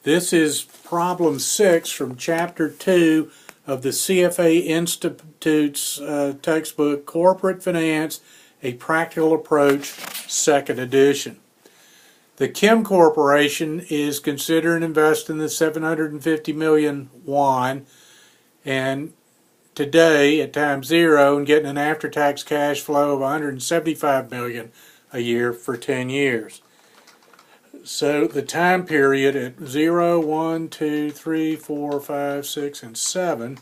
This is problem 6 from Chapter 2 of the CFA Institute's textbook, Corporate Finance, A Practical Approach, 2nd edition. The Kim Corporation is considering investing the 750 million won, and today at time zero, and getting an after-tax cash flow of 175 million a year for 10 years. So the time period at 0, 1, 2, 3, 4, 5, 6, and 7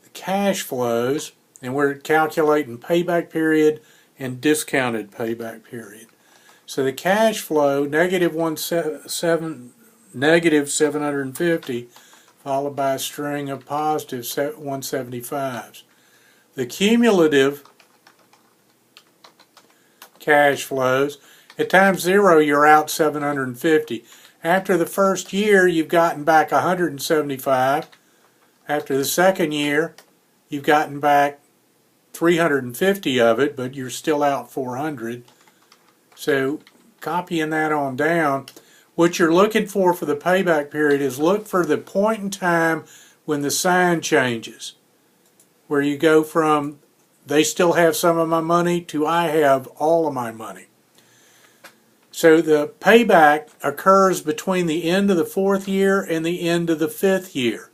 the cash flows, and we're calculating payback period and discounted payback period. So the cash flow, negative 750, followed by a string of positive 175s. The cumulative cash flows, at time zero you're out 750. After the first year you've gotten back 175. After the second year you've gotten back 350 of it, but you're still out 400. So copying that on down, what you're looking for the payback period is look for the point in time when the sign changes, where you go from they still have some of my money to I have all of my money. So the payback occurs between the end of the 4th year and the end of the 5th year.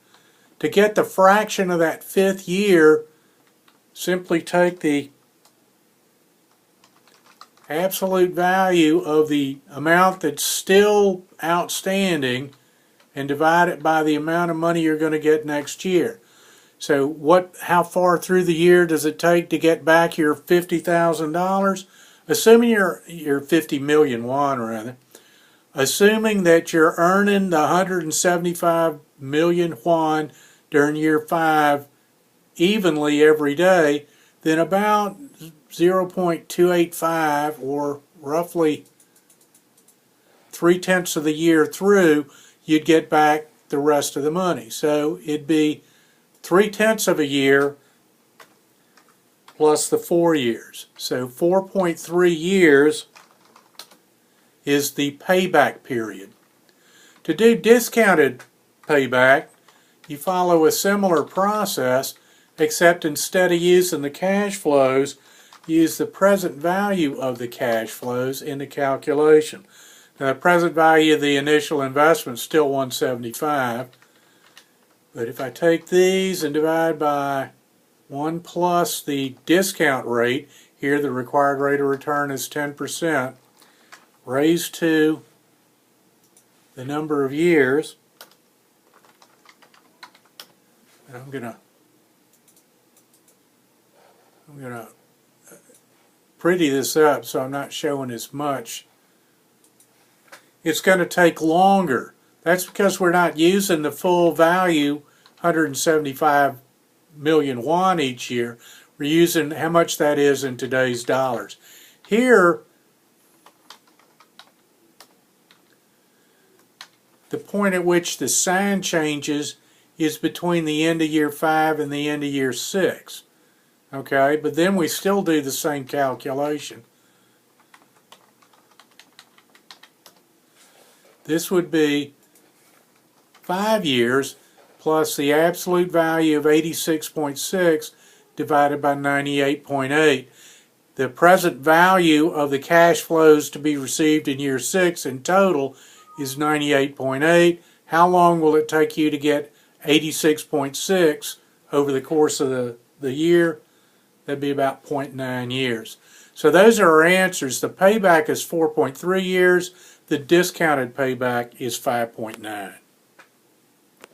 To get the fraction of that 5th year, simply take the absolute value of the amount that's still outstanding and divide it by the amount of money you're going to get next year. So how far through the year does it take to get back your $50,000? Assuming your 50 million won rather. Assuming that you're earning the 175 million won during year 5 evenly every day, then about 0.285, or roughly 3/10 of the year through, you'd get back the rest of the money. So it'd be 3/10 of a year plus the 4 years. So 4.3 years is the payback period. To do discounted payback, you follow a similar process, except instead of using the cash flows, use the present value of the cash flows in the calculation. Now the present value of the initial investment is still 175. But if I take these and divide by 1 plus the discount rate, here the required rate of return is 10%, raised to the number of years, and I'm gonna pretty this up so I'm not showing as much. It's going to take longer. That's because we're not using the full value, 175 million won each year. We're using how much that is in today's dollars. Here, the point at which the sign changes is between the end of year 5 and the end of year 6. Okay, but then we still do the same calculation. This would be 5 years plus the absolute value of 86.6 divided by 98.8. The present value of the cash flows to be received in year 6 in total is 98.8. How long will it take you to get 86.6 over the course of the year? That'd be about 0.9 years. So those are our answers. The payback is 4.3 years. The discounted payback is 5.9.